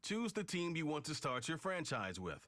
Choose the team you want to start your franchise with.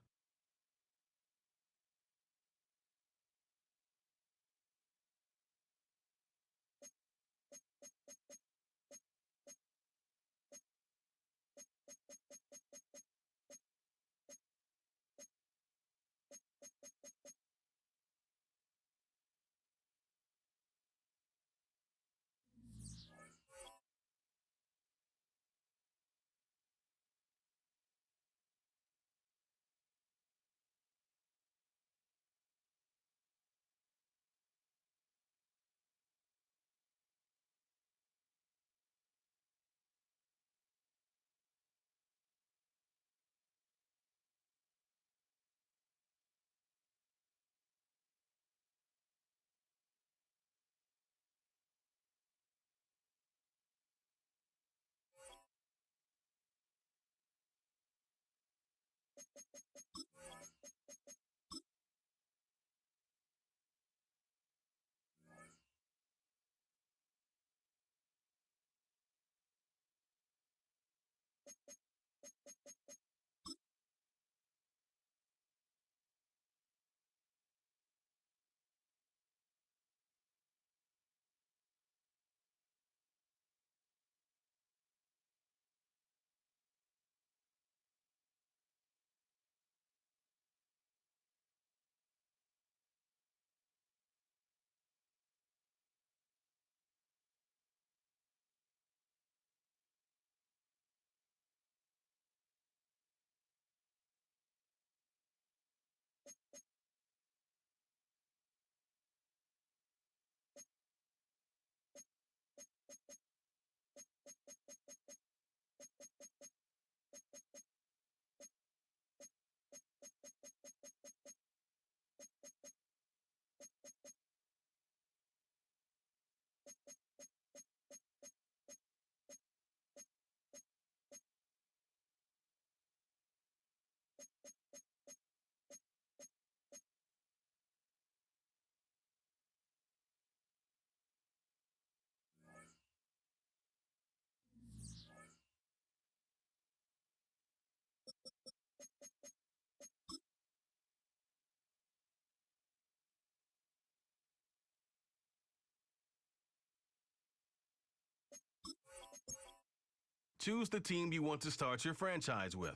Choose the team you want to start your franchise with.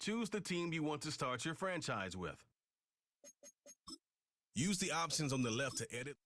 Choose the team you want to start your franchise with. Use the options on the left to edit.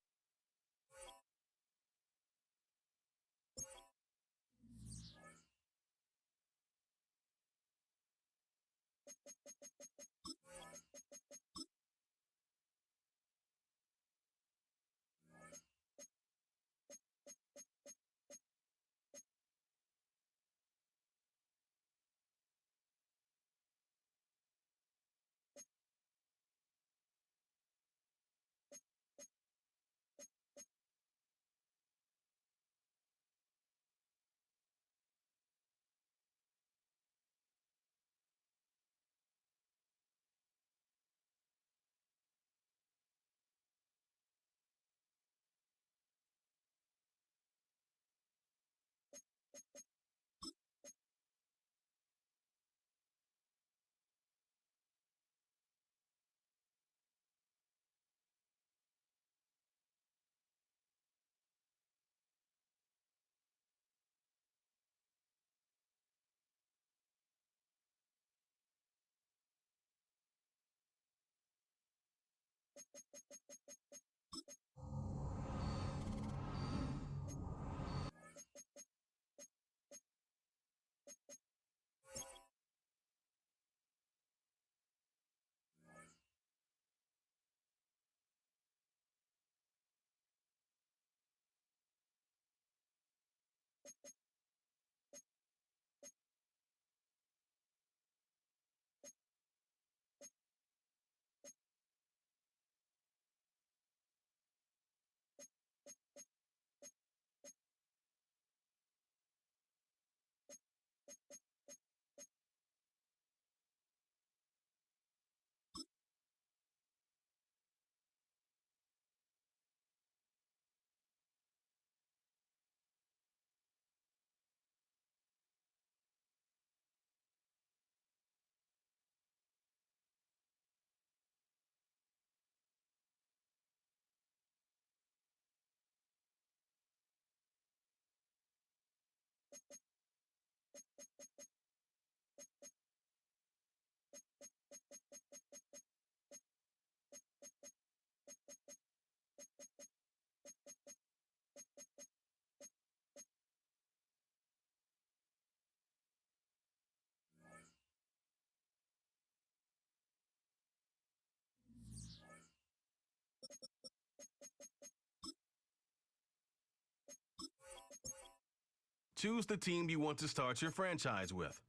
Choose the team you want to start your franchise with.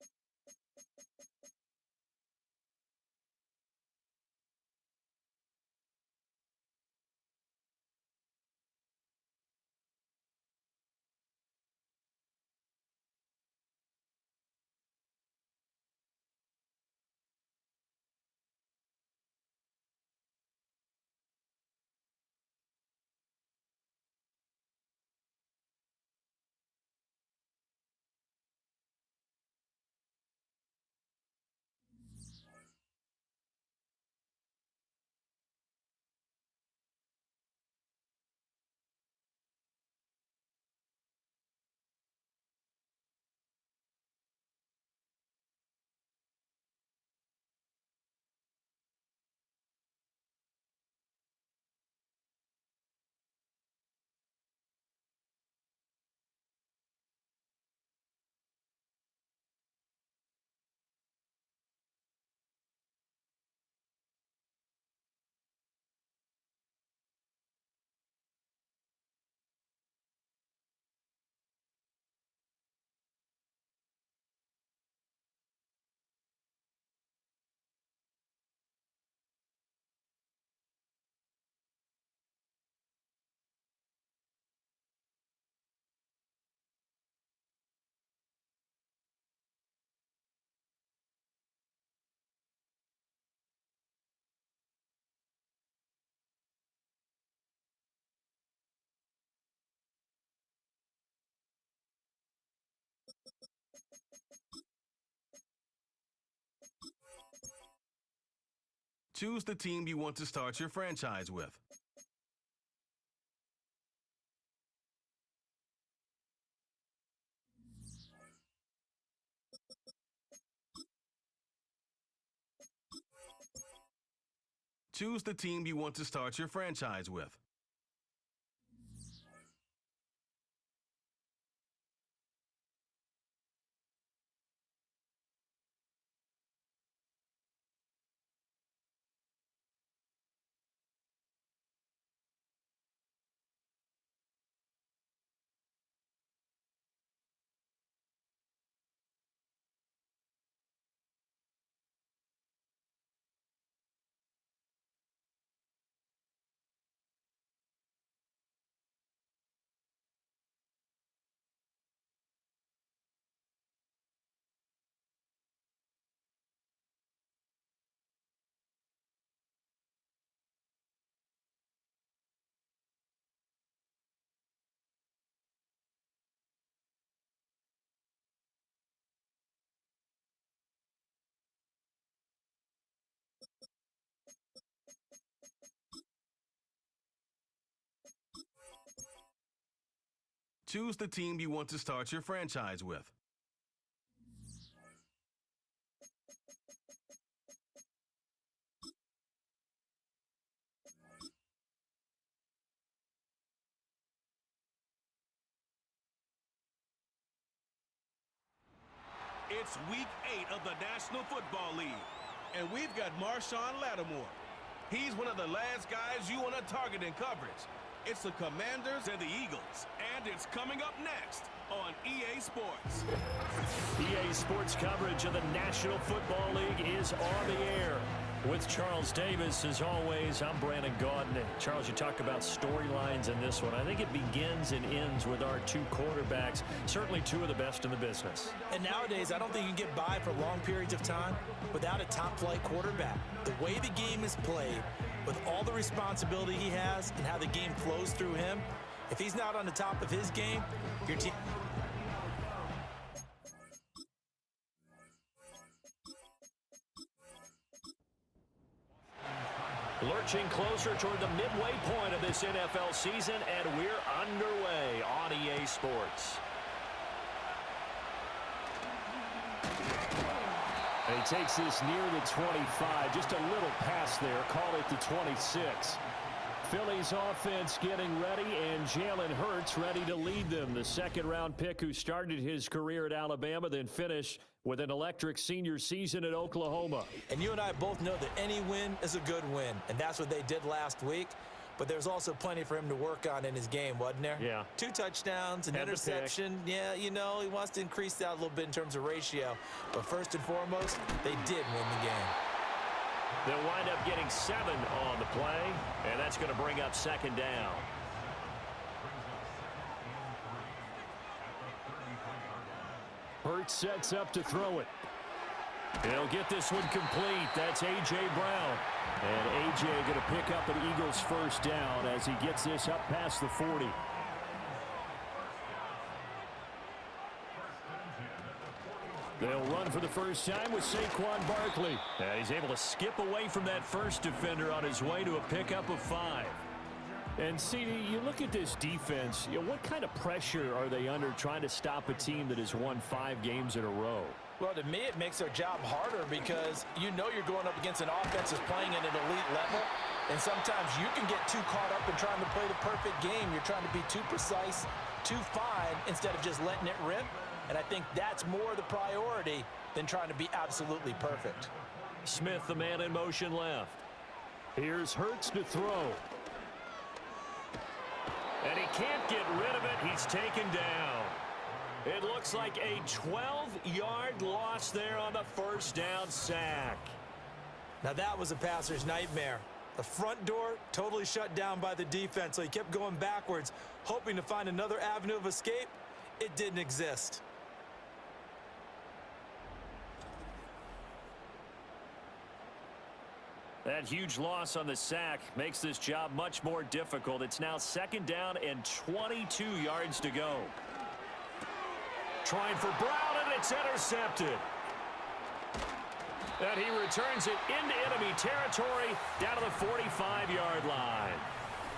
Choose the team you want to start your franchise with. Choose the team you want to start your franchise with. Choose the team you want to start your franchise with. It's week 8 of the National Football League, and we've got Marshawn Lattimore. He's one of the last guys you want to target in coverage. It's the Commanders and the Eagles, and it's coming up next on EA Sports. EA Sports coverage of the National Football League is on the air. With Charles Davis, as always, I'm Brandon Gaudin. Charles, you talk about storylines in this one. I think it begins and ends with our two quarterbacks, certainly two of the best in the business. And nowadays, I don't think you can get by for long periods of time without a top-flight quarterback. The way the game is played, with all the responsibility he has and how the game flows through him, if he's not on the top of his game, your team... Lurching closer toward the midway point of this NFL season, and we're underway on EA Sports. And he takes this near the 25, just a little pass there, call it the 26. Philly's offense getting ready, and Jalen Hurts ready to lead them. The second-round pick who started his career at Alabama, then finished with an electric senior season at Oklahoma. And you and I both know that any win is a good win, and that's what they did last week. but there's also plenty for him to work on in his game, wasn't there? Yeah. 2 touchdowns, an interception. Yeah, you know, he wants to increase that a little bit in terms of ratio. But first and foremost, they did win the game. They'll wind up getting 7 on the play, and that's going to bring up second down. Hurts sets up to throw it. He'll get this one complete. That's A.J. Brown. And A.J. going to pick up an Eagles first down as he gets this up past the 40. They'll run for the first time with Saquon Barkley. And he's able to skip away from that first defender on his way to a pickup of 5. And, CD, you look at this defense, what kind of pressure are they under trying to stop a team that has won 5 games in a row? Well, to me, it makes their job harder because you know you're going up against an offense that's playing at an elite level, and sometimes you can get too caught up in trying to play the perfect game. You're trying to be too precise, too fine, instead of just letting it rip, and I think that's more the priority than trying to be absolutely perfect. Smith, the man in motion left. Here's Hurts to throw. And he can't get rid of it. He's taken down. It looks like a 12-yard loss there on the first down sack. Now that was a passer's nightmare. The front door totally shut down by the defense, so he kept going backwards, hoping to find another avenue of escape. It didn't exist. That huge loss on the sack makes this job much more difficult. It's now second down and 22 yards to go. Trying for Brown, and it's intercepted. And he returns it into enemy territory down to the 45-yard line.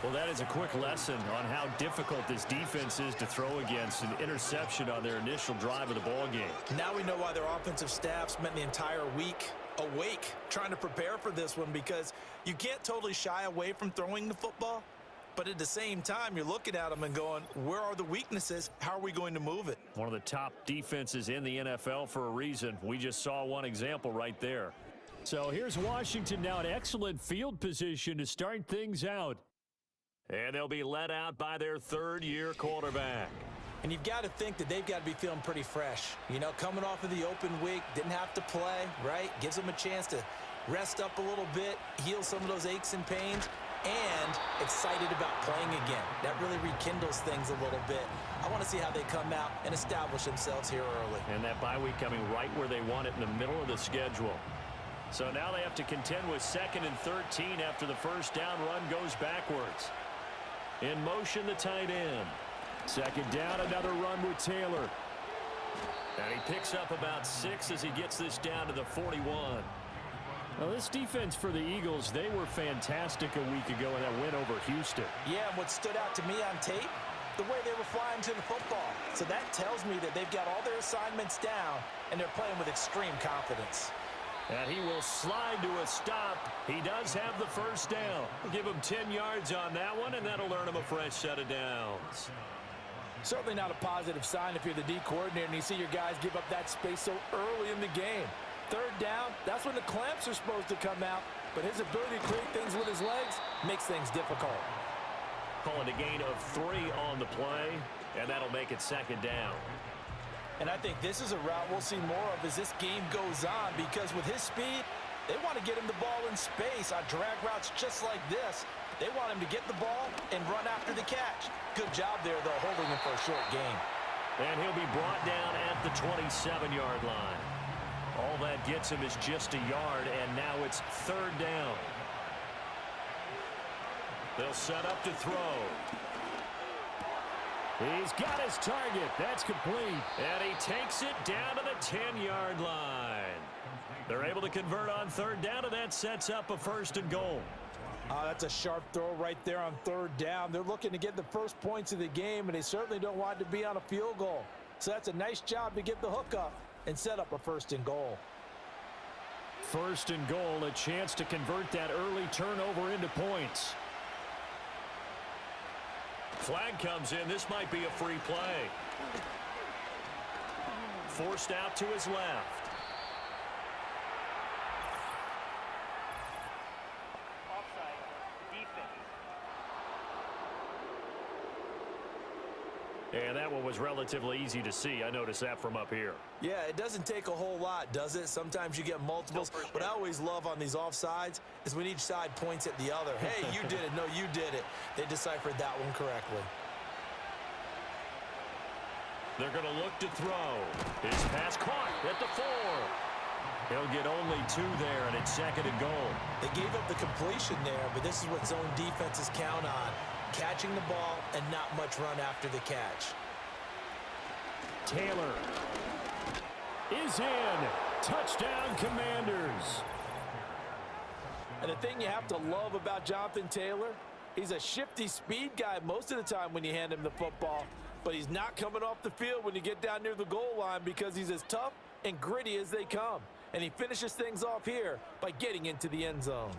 Well, that is a quick lesson on how difficult this defense is to throw against an interception on their initial drive of the ball game. Now we know why their offensive staff spent the entire week awake trying to prepare for this one, because you can't totally shy away from throwing the football, but at the same time you're looking at them and going, where are the weaknesses? How are we going to move it? One of the top defenses in the NFL for a reason. We just saw one example right there. So here's Washington now in excellent field position to start things out. And they'll be led out by their third-year quarterback. And you've got to think that they've got to be feeling pretty fresh. You know, coming off of the open week, didn't have to play, right? Gives them a chance to rest up a little bit, heal some of those aches and pains, and excited about playing again. That really rekindles things a little bit. I want to see how they come out and establish themselves here early. And that bye week coming right where they want it, in the middle of the schedule. So now they have to contend with 2nd and 13 after the first down run goes backwards. In motion, the tight end. Second down, another run with Taylor. And he picks up about 6 as he gets this down to the 41. Well, this defense for the Eagles, they were fantastic a week ago in that win over Houston. Yeah, and what stood out to me on tape, the way they were flying to the football. So that tells me that they've got all their assignments down, and they're playing with extreme confidence. And he will slide to a stop. He does have the first down. We'll give him 10 yards on that one, and that'll earn him a fresh set of downs. Certainly not a positive sign if you're the D coordinator and you see your guys give up that space so early in the game. Third down, that's when the clamps are supposed to come out, but his ability to create things with his legs makes things difficult. Calling a gain of 3 on the play, and that'll make it second down. And I think this is a route we'll see more of as this game goes on, because with his speed, they want to get him the ball in space on drag routes just like this. They want him to get the ball and run after the catch. Good job there, though, holding him for a short gain. And he'll be brought down at the 27-yard line. All that gets him is just a yard, and now it's third down. They'll set up to throw. He's got his target. That's complete. And he takes it down to the 10-yard line. They're able to convert on third down, and that sets up a first and goal. That's a sharp throw right there on third down. They're looking to get the first points of the game, and they certainly don't want to be on a field goal. So that's a nice job to get the hook up and set up a first and goal. First and goal, a chance to convert that early turnover into points. Flag comes in. This might be a free play. Forced out to his left. was relatively easy to see. I noticed that from up here. Yeah, it doesn't take a whole lot, does it? Sometimes you get multiples. What I always love on these offsides is when each side points at the other. Hey, you did it. No, you did it. They deciphered that one correctly. They're going to look to throw. His pass caught at the 4. He'll get only 2 there, and it's 2nd and goal. They gave up the completion there, but this is what zone defenses count on. Catching the ball and not much run after the catch. Taylor is in. Touchdown, Commanders. And the thing you have to love about Jonathan Taylor, he's a shifty speed guy most of the time when you hand him the football, but he's not coming off the field when you get down near the goal line because he's as tough and gritty as they come. And he finishes things off here by getting into the end zone.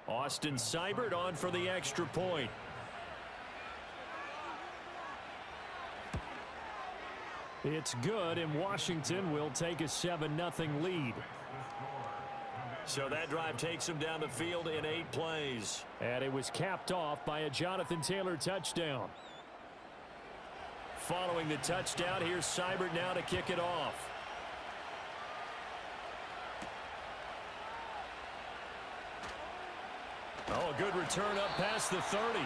Austin Seibert on for the extra point. It's good, and Washington will take a 7-0 lead. So that drive takes him down the field in 8 plays. And it was capped off by a Jonathan Taylor touchdown. Following the touchdown, here's Seibert now to kick it off. Oh, a good return up past the 30.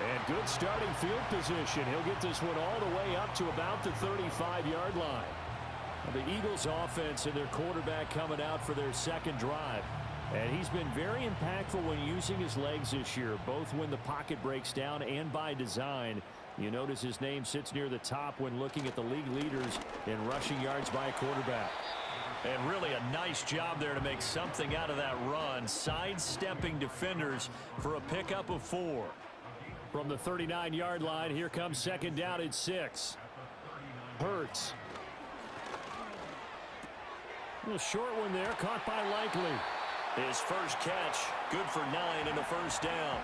And good starting field position. He'll get this one all the way up to about the 35-yard line. The Eagles offense and their quarterback coming out for their second drive. And he's been very impactful when using his legs this year, both when the pocket breaks down and by design. You notice his name sits near the top when looking at the league leaders in rushing yards by a quarterback. And really a nice job there to make something out of that run, sidestepping defenders for a pickup of 4. From the 39-yard line, here comes 2nd down at 6. Hurts. A little short one there, caught by Likely. His first catch, good for 9 and a first down.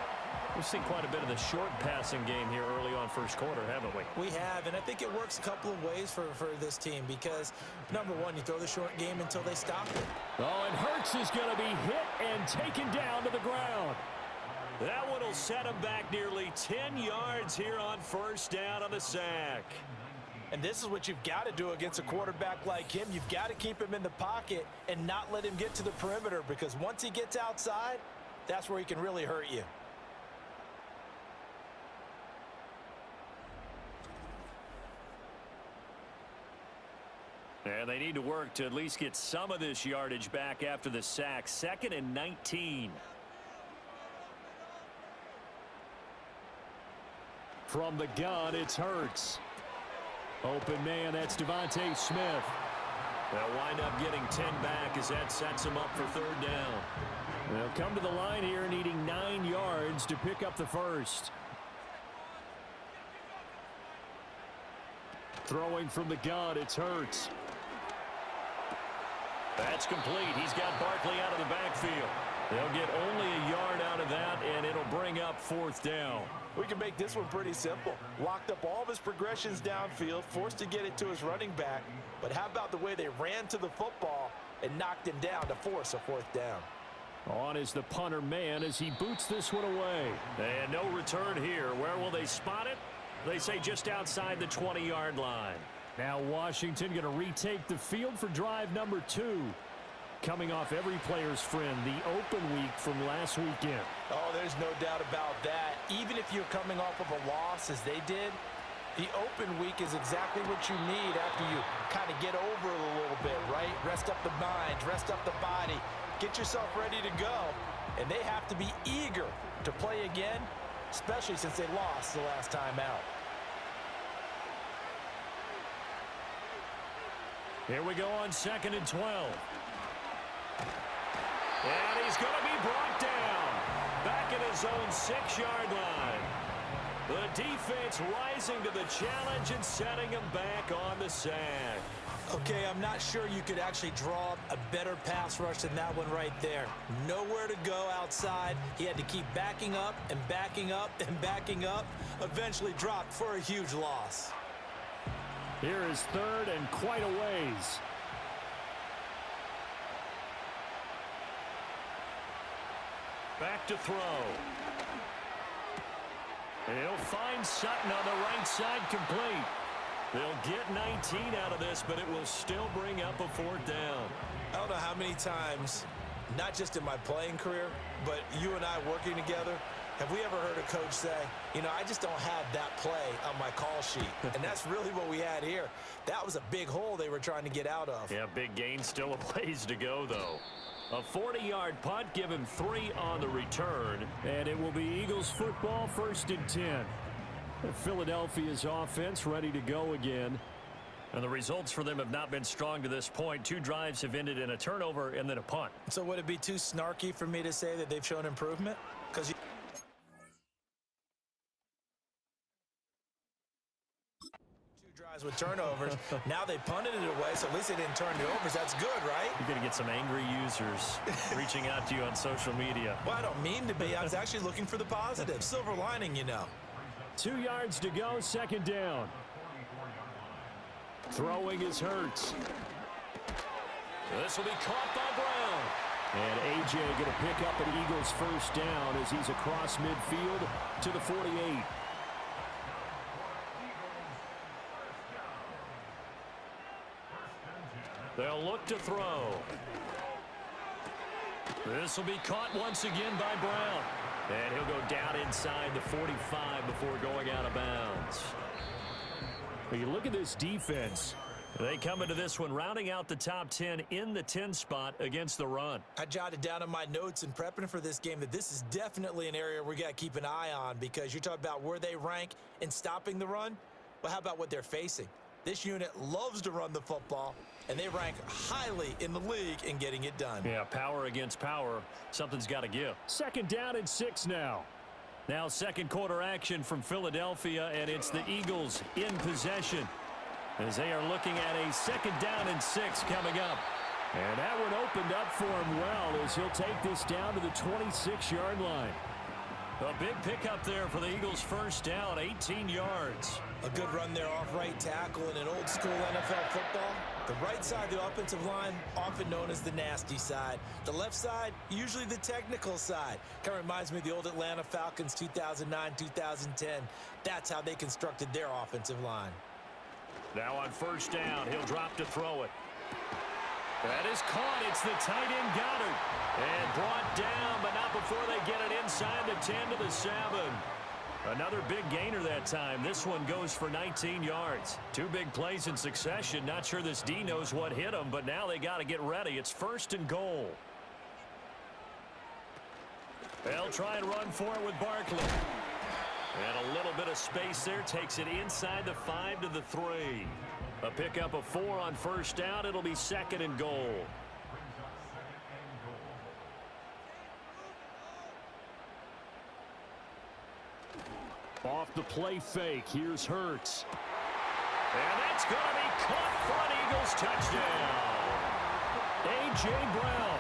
We've seen quite a bit of the short passing game here early on first quarter, haven't we? We have, and I think it works a couple of ways for this team because, number one, you throw the short game until they stop it. Oh, and Hurts is going to be hit and taken down to the ground. That one will set him back nearly 10 yards here on first down on the sack. And this is what you've got to do against a quarterback like him. You've got to keep him in the pocket and not let him get to the perimeter because once he gets outside, that's where he can really hurt you. And they need to work to at least get some of this yardage back after the sack. 2nd and 19. From the gun, it's Hurts. Open man, that's Devontae Smith. They'll wind up getting 10 back as that sets them up for 3rd down. They'll come to the line here needing 9 yards to pick up the first. Throwing from the gun, it's Hurts. That's complete. He's got Barkley out of the backfield. They'll get only a yard out of that, and it'll bring up 4th down. We can make this one pretty simple. Locked up all of his progressions downfield, forced to get it to his running back. But how about the way they ran to the football and knocked him down to force a 4th down? On is the punter man as he boots this one away. And no return here. Where will they spot it? They say just outside the 20-yard line. Now Washington going to retake the field for drive number 2. Coming off every player's friend, the open week from last weekend. Oh, there's no doubt about that. Even if you're coming off of a loss as they did, the open week is exactly what you need after you kind of get over it a little bit, right? Rest up the mind, rest up the body, get yourself ready to go. And they have to be eager to play again, especially since they lost the last time out. Here we go on 2nd and 12. And he's going to be brought down back at his own 6-yard line. The defense rising to the challenge and setting him back on the sack. Okay, I'm not sure you could actually draw a better pass rush than that one right there. Nowhere to go outside. He had to keep backing up and backing up and backing up. Eventually dropped for a huge loss. Here is 3rd and quite a ways. Back to throw. He'll find Sutton on the right side, complete. They'll get 19 out of this, but it will still bring up a 4th down. I don't know how many times, not just in my playing career, but you and I working together, have we ever heard a coach say, you know, I just don't have that play on my call sheet. And that's really what we had here. That was a big hole they were trying to get out of. Yeah, big gain, still a ways to go, though. A 40-yard punt, give him 3 on the return. And it will be Eagles football, 1st and 10. Philadelphia's offense ready to go again. And the results for them have not been strong to this point. 2 drives have ended in a turnover and then a punt. So would it be too snarky for me to say that they've shown improvement? Because 2 drives with turnovers. Now they punted it away, so at least they didn't turn it over. That's good, right? You're going to get some angry users reaching out to you on social media. Well, I don't mean to be. I was actually looking for the positive. Silver lining, you know. 2 yards to go, 2nd down. Throwing is Hurts. This will be caught by Brown. And A.J. going to pick up an Eagles 1st down as he's across midfield to the 48. They'll look to throw. This will be caught once again by Brown. And he'll go down inside the 45 before going out of bounds. But you look at this defense. They come into this one rounding out the top 10 in the 10 spot against the run. I jotted down in my notes in prepping for this game that this is definitely an area we got to keep an eye on, because you're talking about where they rank in stopping the run. Well, how about what they're facing? This unit loves to run the football, and they rank highly in the league in getting it done. Yeah, power against power. Something's got to give. 2nd down and 6 now. Now 2nd quarter action from Philadelphia, and it's the Eagles in possession as they are looking at a 2nd down and 6 coming up. And that one opened up for him well as he'll take this down to the 26-yard line. A big pickup there for the Eagles' 1st down, 18 yards. A good run there off right tackle in an old school NFL football. The right side of the offensive line, often known as the nasty side. The left side, usually the technical side. Kind of reminds me of the old Atlanta Falcons 2009, 2010. That's how they constructed their offensive line. Now on 1st down, he'll drop to throw it. That is caught. It's the tight end Goddard. And brought down, but not before they get it inside the 10 to the 7. Another big gainer that time. This one goes for 19 yards. 2 big plays in succession. Not sure this D knows what hit them, but now they got to get ready. It's 1st and goal. They'll try and run for it with Barkley. And a little bit of space there. Takes it inside the 5 to the 3. A pickup of 4 on 1st down. It'll be 2nd and goal. Off the play fake, here's Hurts. And that's going to be caught for an Eagles touchdown. A.J. Brown,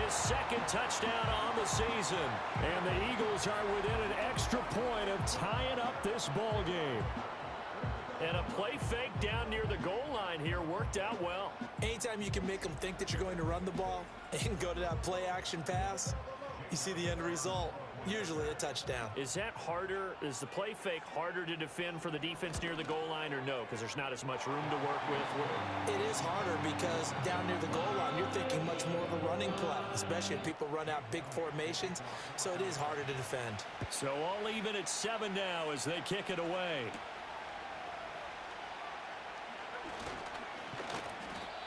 his 2nd touchdown on the season. And the Eagles are within an extra point of tying up this ball game. And a play fake down near the goal line here worked out well. Anytime you can make them think that you're going to run the ball and go to that play action pass, you see the end result. Usually a touchdown. Is that harder? Is the play fake harder to defend for the defense near the goal line, or no? Because there's not as much room to work with. It is harder because down near the goal line, you're thinking much more of a running play, especially if people run out big formations. So it is harder to defend. So all even at 7 now as they kick it away.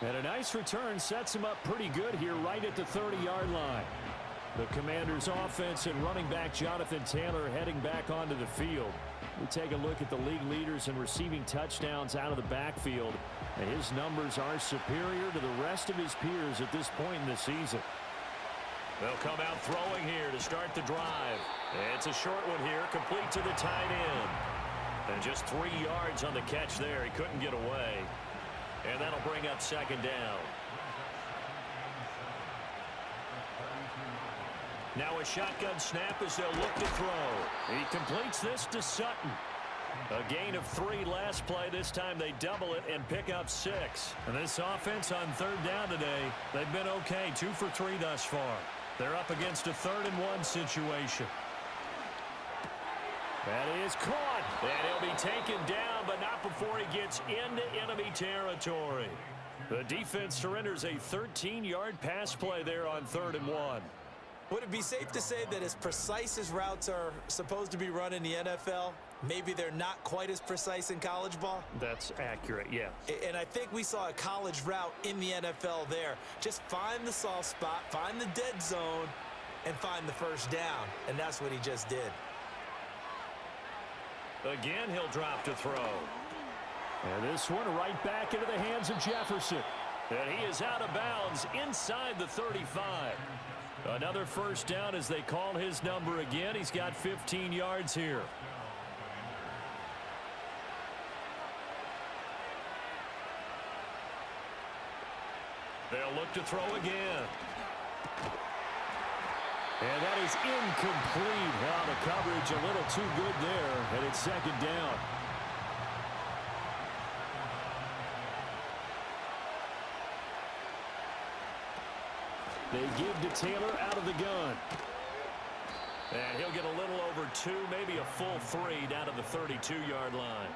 And a nice return sets him up pretty good here right at the 30-yard line. The Commanders' offense and running back Jonathan Taylor heading back onto the field. We take a look at the league leaders in receiving touchdowns out of the backfield. And his numbers are superior to the rest of his peers at this point in the season. They'll come out throwing here to start the drive. It's a short one here, complete to the tight end. And just 3 yards on the catch there. He couldn't get away. And that'll bring up 2nd down. Now a shotgun snap as they'll look to throw. He completes this to Sutton. A gain of 3 last play. This time they double it and pick up 6. And this offense on 3rd down today, they've been okay. 2 for 3 thus far. They're up against a 3rd and 1 situation. That is caught. And he'll be taken down, but not before he gets into enemy territory. The defense surrenders a 13-yard pass play there on 3rd and 1. Would it be safe to say that as precise as routes are supposed to be run in the NFL, maybe they're not quite as precise in college ball? That's accurate, yeah. And I think we saw a college route in the NFL there. Just find the soft spot, find the dead zone, and find the first down. And that's what he just did. Again, he'll drop to throw. And this one right back into the hands of Jefferson. And he is out of bounds inside the 35. Another first down as they call his number again. He's got 15 yards here. They'll look to throw again. And that is incomplete. Well, the coverage a little too good there, and it's 2nd down. They give to Taylor out of the gun. And he'll get a little over 2, maybe a full 3 down to the 32-yard line.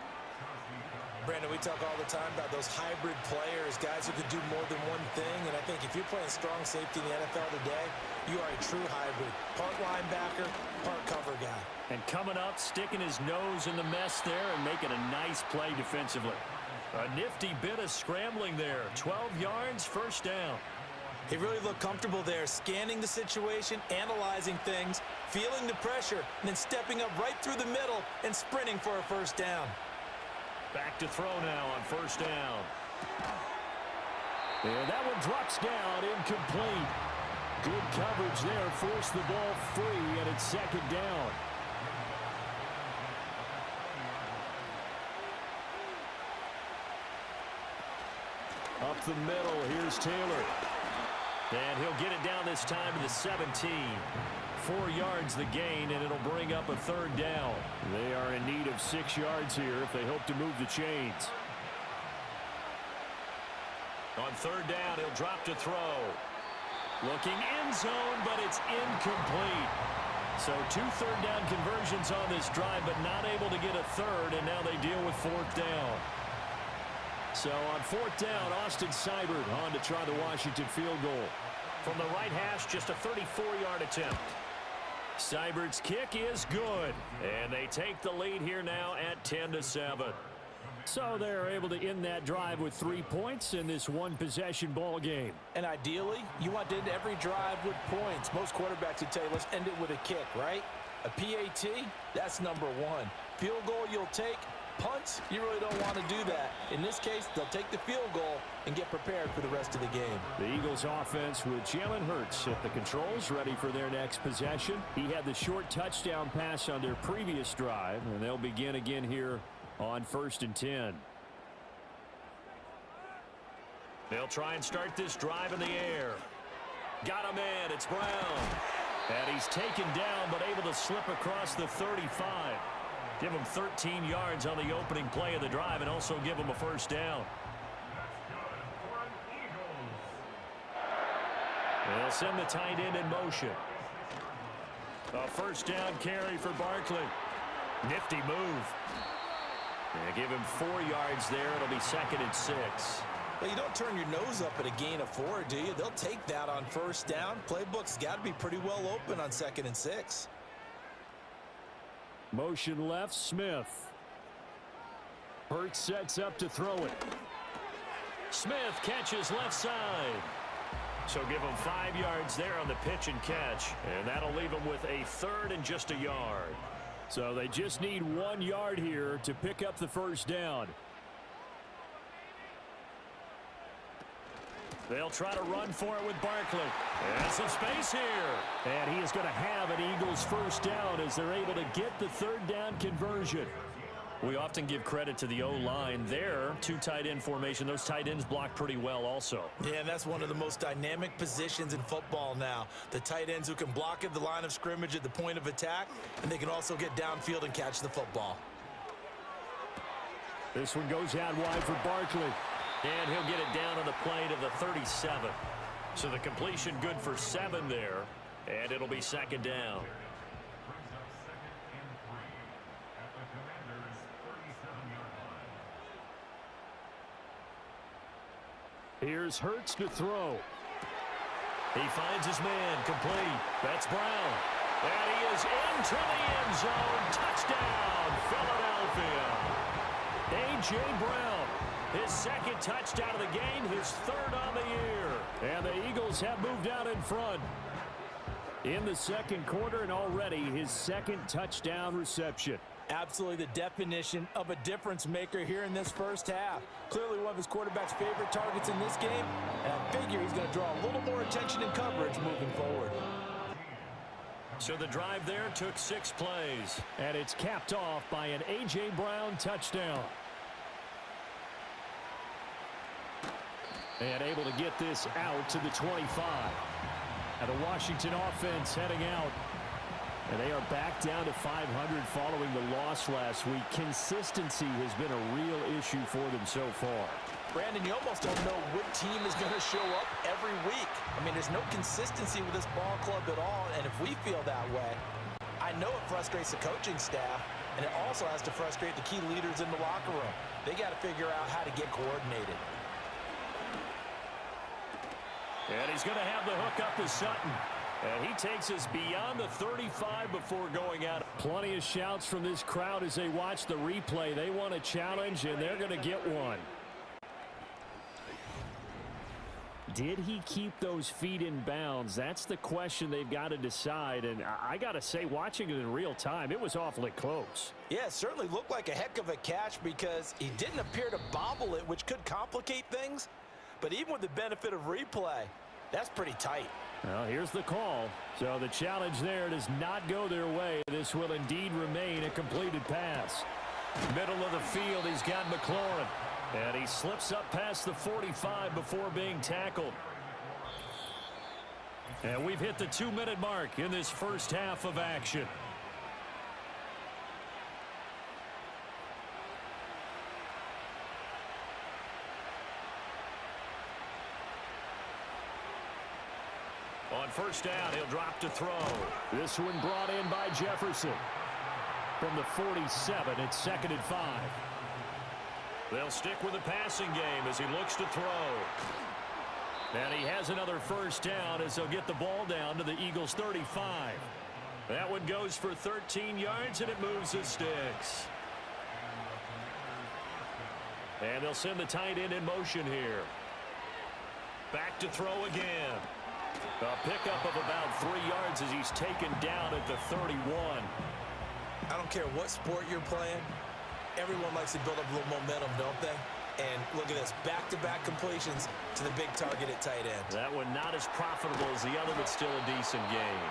Brandon, we talk all the time about those hybrid players, guys who can do more than one thing. And I think if you're playing strong safety in the NFL today, you are a true hybrid. Part linebacker, part cover guy. And coming up, sticking his nose in the mess there and making a nice play defensively. A nifty bit of scrambling there. 12 yards, first down. He really looked comfortable there, scanning the situation, analyzing things, feeling the pressure, and then stepping up right through the middle and sprinting for a first down. Back to throw now on first down. And that one drops down, incomplete. Good coverage there, forced the ball free, and it's 2nd down. Up the middle, here's Taylor. And he'll get it down this time to the 17. 4 yards the gain, and it'll bring up a 3rd down. They are in need of 6 yards here if they hope to move the chains. On 3rd down, he'll drop to throw. Looking end zone, but it's incomplete. So 2 third-down conversions on this drive, but not able to get a 3rd, and now they deal with 4th down. So on 4th down, Austin Seibert on to try the Washington field goal. From the right hash, just a 34-yard attempt. Seibert's kick is good, and they take the lead here now at 10-7. So they're able to end that drive with 3 points in this one-possession ball game. And ideally, you want to end every drive with points. Most quarterbacks would tell you, let's end it with a kick, right? A PAT, that's number 1. Field goal you'll take. Punts, you really don't want to do that. In this case, they'll take the field goal and get prepared for the rest of the game. The Eagles offense with Jalen Hurts at the controls, ready for their next possession. He had the short touchdown pass on their previous drive, and they'll begin again here on 1st and 10. They'll try and start this drive in the air. Got him in, it's Brown. And he's taken down, but able to slip across the 35. Give him 13 yards on the opening play of the drive and also give him a first down. They'll send the tight end in motion. A first down carry for Barkley. Nifty move. And give him 4 yards there. It'll be 2nd and 6. Well, you don't turn your nose up at a gain of 4, do you? They'll take that on first down. Playbook's got to be pretty well open on 2nd and 6. Motion left, Smith. Hurts sets up to throw it. Smith catches left side. So give him 5 yards there on the pitch and catch. And that'll leave him with a 3rd and just a yard. So they just need 1 yard here to pick up the first down. They'll try to run for it with Barkley. And some space here. And he is going to have an Eagles first down as they're able to get the 3rd down conversion. We often give credit to the O-line there. 2 tight end formation. Those tight ends block pretty well also. Yeah, and that's one of the most dynamic positions in football now. The tight ends who can block at the line of scrimmage at the point of attack, and they can also get downfield and catch the football. This one goes out wide for Barkley. And he'll get it down on the play to the 37. So the completion good for 7 there. And it'll be 2nd down. Here's Hurts to throw. He finds his man, complete. That's Brown. And he is into the end zone. Touchdown, Philadelphia. A.J. Brown, his second touchdown of the game, his third on the year. And the Eagles have moved out in front in the second quarter, and already his second touchdown reception. Absolutely the definition of a difference maker here in this first half. Clearly one of his quarterback's favorite targets in this game, and I figure he's going to draw a little more attention and coverage moving forward. So the drive there took 6 plays, and it's capped off by an A.J. Brown touchdown. And able to get this out to the 25. And the Washington offense heading out. And they are back down to 500 following the loss last week. Consistency has been a real issue for them so far. Brandon, you almost don't know what team is going to show up every week. I mean, there's no consistency with this ball club at all, and if we feel that way, I know it frustrates the coaching staff, and it also has to frustrate the key leaders in the locker room. They got to figure out how to get coordinated. And he's going to have the hook up to Sutton. And he takes us beyond the 35 before going out. Plenty of shouts from this crowd as they watch the replay. They want a challenge, and they're going to get one. Did he keep those feet in bounds? That's the question they've got to decide. And I got to say, watching it in real time, it was awfully close. Yeah, it certainly looked like a heck of a catch because he didn't appear to bobble it, which could complicate things. But even with the benefit of replay, that's pretty tight. Well, here's the call. So the challenge there does not go their way. This will indeed remain a completed pass. Middle of the field, he's got McLaurin. And he slips up past the 45 before being tackled. And we've hit the 2-minute mark in this first half of action. On first down, he'll drop to throw. This one brought in by Jefferson. From the 47, it's 2nd and 5. They'll stick with the passing game as he looks to throw. And he has another first down as they'll get the ball down to the Eagles' 35. That one goes for 13 yards, and it moves the sticks. And they'll send the tight end in motion here. Back to throw again. A pickup of about 3 yards as he's taken down at the 31. I don't care what sport you're playing. Everyone likes to build up a little momentum, don't they? And look at this, back-to-back completions to the big target at tight end. That one not as profitable as the other, but still a decent game.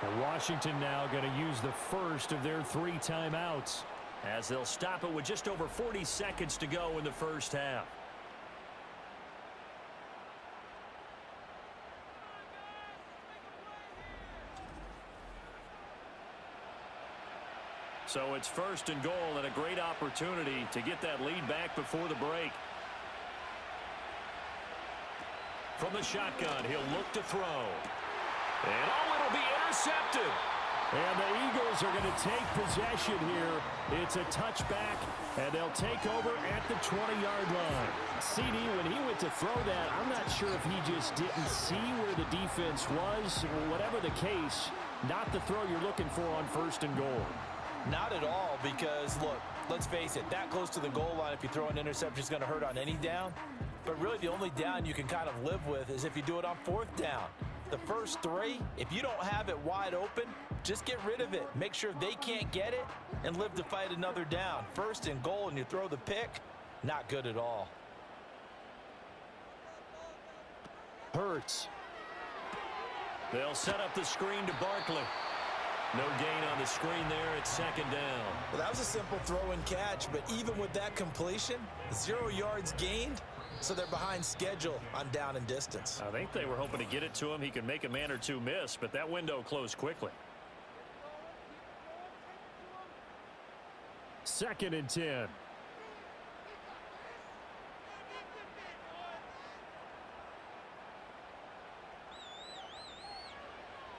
And Washington now going to use the first of their 3 timeouts as they'll stop it with just over 40 seconds to go in the first half. So it's 1st and goal, and a great opportunity to get that lead back before the break. From the shotgun, he'll look to throw. And it'll be intercepted. And the Eagles are going to take possession here. It's a touchback, and they'll take over at the 20-yard line. CD, when he went to throw that, I'm not sure if he just didn't see where the defense was. Whatever the case, not the throw you're looking for on 1st and goal. Not at all, because, look, let's face it, that close to the goal line, if you throw an interception, is going to hurt on any down. But really, the only down you can kind of live with is if you do it on 4th down. The first 3, if you don't have it wide open, just get rid of it. Make sure they can't get it and live to fight another down. 1st and goal, and you throw the pick, not good at all. Hurts. They'll set up the screen to Barkley. No gain on the screen there. It's 2nd down. Well, that was a simple throw and catch, but even with that completion, 0 yards gained, so they're behind schedule on down and distance. I think they were hoping to get it to him. He could make a man or two miss, but that window closed quickly. 2nd and 10.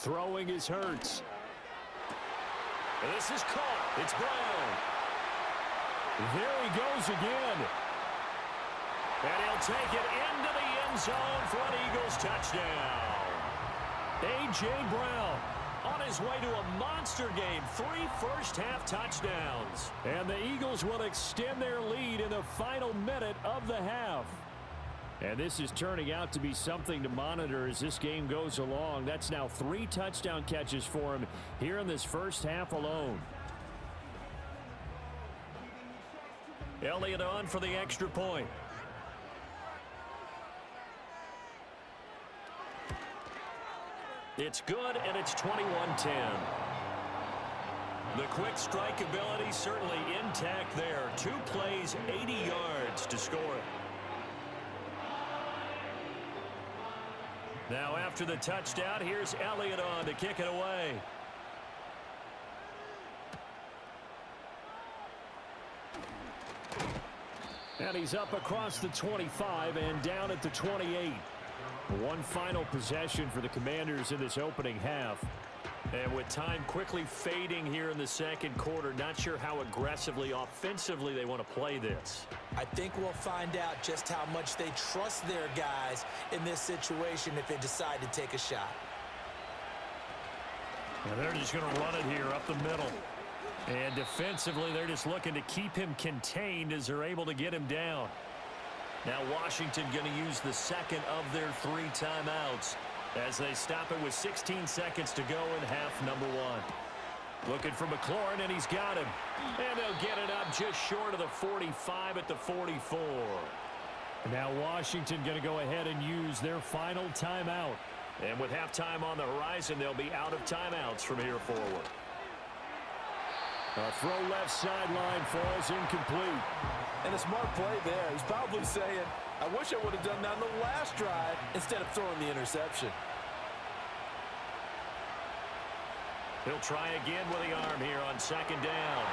Throwing is Hurts. This is caught. It's Brown. There he goes again. And he'll take it into the end zone for an Eagles touchdown. A.J. Brown on his way to a monster game. 3 first-half touchdowns. And the Eagles will extend their lead in the final minute of the half. And this is turning out to be something to monitor as this game goes along. That's now 3 touchdown catches for him here in this first half alone. Elliott on for the extra point. It's good, and it's 21-10. The quick strike ability certainly intact there. 2 plays, 80 yards to score it. Now after the touchdown, here's Elliott on to kick it away. And he's up across the 25 and down at the 28. One final possession for the Commanders in this opening half. And with time quickly fading here in the second quarter, not sure how aggressively, offensively they want to play this. I think we'll find out just how much they trust their guys in this situation if they decide to take a shot. And they're just going to run it here up the middle. And defensively, they're just looking to keep him contained as they're able to get him down. Now Washington going to use the second of their 3 timeouts as they stop it with 16 seconds to go in half number 1. Looking for McLaurin, and he's got him. And they'll get it up just short of the 45 at the 44. Now Washington going to go ahead and use their final timeout. And with halftime on the horizon, they'll be out of timeouts from here forward. A throw left sideline falls incomplete. And a smart play there. He's probably saying, I wish I would have done that on the last drive instead of throwing the interception. He'll try again with the arm here on second down.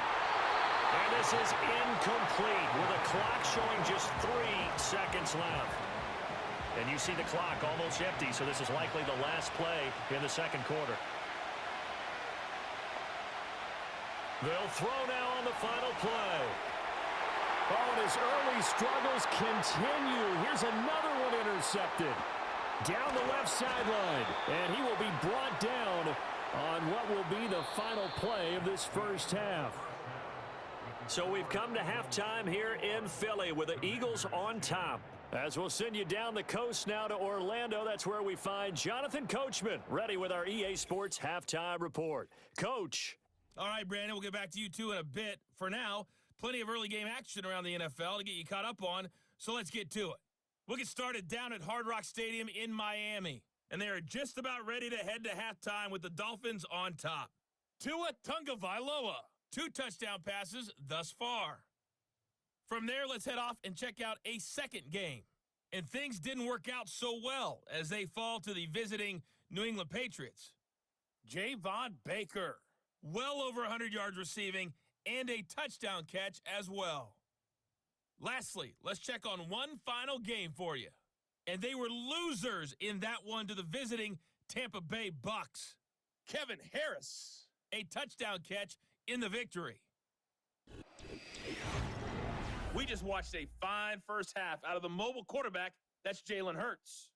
And this is incomplete with the clock showing just 3 seconds left. And you see the clock almost empty, so this is likely the last play in the second quarter. They'll throw now on the final play. Oh, and his early struggles continue. Here's another one intercepted. Down the left sideline. And he will be brought down on what will be the final play of this first half. So we've come to halftime here in Philly with the Eagles on top. As we'll send you down the coast now to Orlando, that's where we find Jonathan Coachman ready with our EA Sports Halftime Report. Coach. All right, Brandon, we'll get back to you, too, in a bit. For now, plenty of early game action around the NFL to get you caught up on, so let's get to it. We'll get started down at Hard Rock Stadium in Miami, and they are just about ready to head to halftime with the Dolphins on top. Tua Tagovailoa, 2 touchdown passes thus far. From there, let's head off and check out a second game. And things didn't work out so well as they fall to the visiting New England Patriots. Javon Baker, well over 100 yards receiving and a touchdown catch as well. Lastly, let's check on one final game for you. And they were losers in that one to the visiting Tampa Bay Bucks. Kevin Harris, a touchdown catch in the victory. We just watched a fine first half out of the mobile quarterback, that's Jalen Hurts.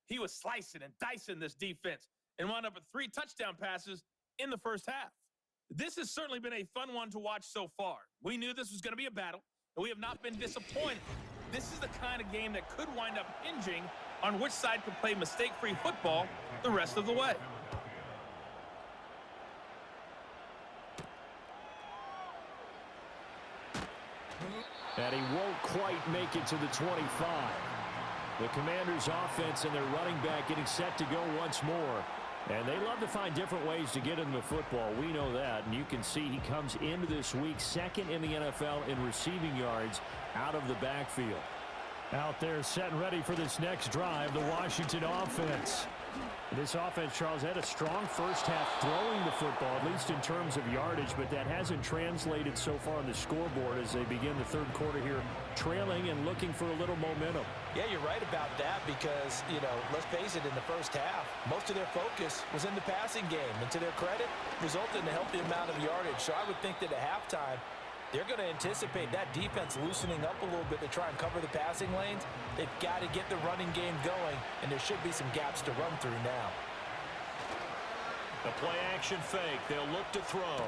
He was slicing and dicing this defense and wound up with 3 touchdown passes in the first half. This has certainly been a fun one to watch so far. We knew this was going to be a battle, and we have not been disappointed. This is the kind of game that could wind up hinging on which side could play mistake-free football the rest of the way. And he won't quite make it to the 25. The Commanders' offense and their running back getting set to go once more. And they love to find different ways to get into the football. We know that. And you can see he comes into this week second in the NFL in receiving yards out of the backfield. Out there set and ready for this next drive, the Washington offense. This offense, Charles, had a strong first half throwing the football, at least in terms of yardage, but that hasn't translated so far on the scoreboard as they begin the third quarter here, trailing and looking for a little momentum. Yeah, you're right about that because, let's face it, in the first half, most of their focus was in the passing game. And to their credit, resulted in a healthy amount of yardage. So I would think that at halftime, They're going to anticipate that defense loosening up a little bit to try and cover the passing lanes. They've got to get the running game going, and there should be some gaps to run through now. A play-action fake. They'll look to throw.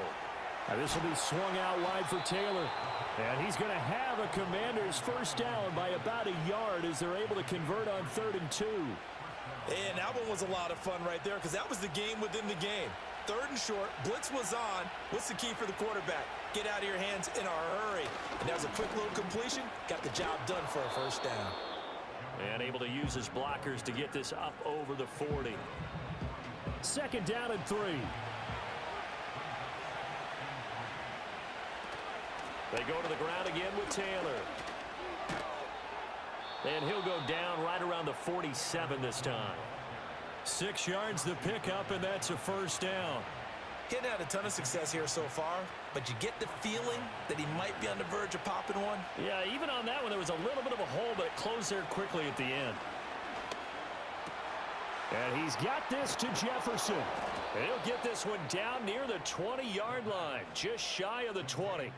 Now this will be swung out wide for Taylor. And he's going to have a Commanders first down by about a yard as they're able to convert on 3rd and 2. And that one was a lot of fun right there because that was the game within the game. 3rd and short, blitz was on. What's the key for the quarterback? Get out of your hands in a hurry. And that was a quick little completion. Got the job done for a first down. And able to use his blockers to get this up over the 40. 2nd down and 3. They go to the ground again with Taylor. And he'll go down right around the 47 this time. 6 yards the pickup, and that's a first down. Getting had a ton of success here so far, but you get the feeling that he might be on the verge of popping one. Yeah, even on that one, there was a little bit of a hole, but it closed there quickly at the end. And he's got this to Jefferson. And he'll get this one down near the 20-yard line, just shy of the 20.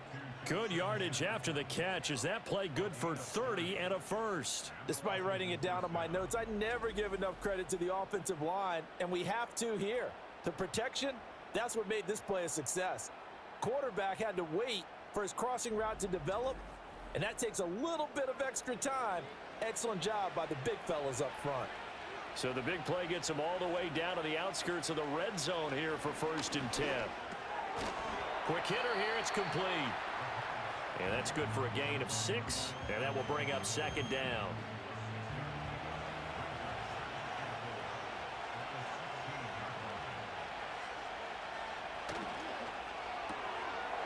Good yardage after the catch. Is that play good for 30 and a first? Despite writing it down on my notes, I never give enough credit to the offensive line, and we have to here. The protection, that's what made this play a success. Quarterback had to wait for his crossing route to develop, and that takes a little bit of extra time. Excellent job by the big fellas up front. So the big play gets him all the way down to the outskirts of the red zone here for 1st and 10. Quick hitter here, it's complete. And that's good for a gain of 6, and that will bring up 2nd down.